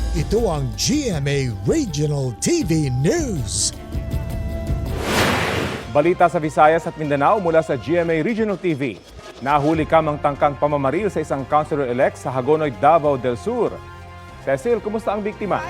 Ito ang GMA Regional TV News. Balita sa Visayas at Mindanao mula sa GMA Regional TV. Nahuli kamang tangkang pamamaril sa isang councilor-elect sa Hagonoy, Davao del Sur. Cecil, kumusta ang biktima?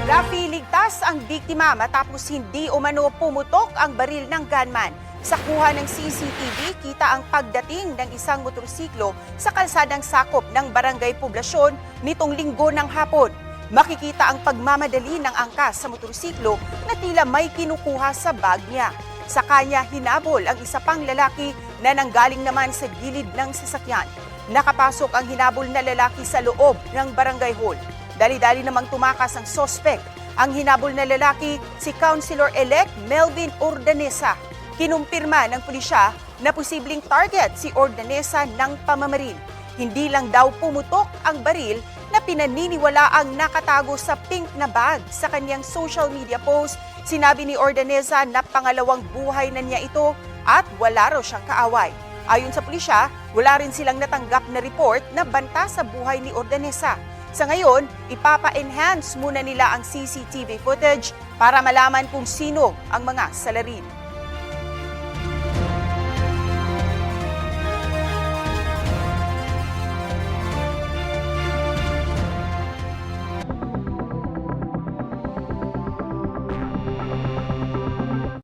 Rafi, ligtas ang biktima matapos hindi umano pumutok ang baril ng gunman. Sa kuha ng CCTV, kita ang pagdating ng isang motorsiklo sa kalsadang sakop ng Barangay Poblasyon nitong linggo ng hapon. Makikita ang pagmamadali ng angkas sa motorsiklo na tila may kinukuha sa bag niya. Sa kanya hinabol ang isa pang lalaki na nanggaling naman sa gilid ng sasakyan. Nakapasok ang hinabol na lalaki sa loob ng barangay hall. Dali-dali namang tumakas ang sospek. Ang hinabol na lalaki, si Councilor-elect Melvin Ordanesa. Kinumpirma ng pulisya na posibleng target si Ordanesa ng pamamaril. Hindi lang daw pumutok ang baril na pinaniniwala ang nakatago sa pink na bag. Sa kanyang social media post, sinabi ni Ordanesa na pangalawang buhay na niya ito at wala raw siyang kaaway. Ayon sa pulisya, wala rin silang natanggap na report na banta sa buhay ni Ordanesa. Sa ngayon, ipapa-enhance muna nila ang CCTV footage para malaman kung sino ang mga salarin.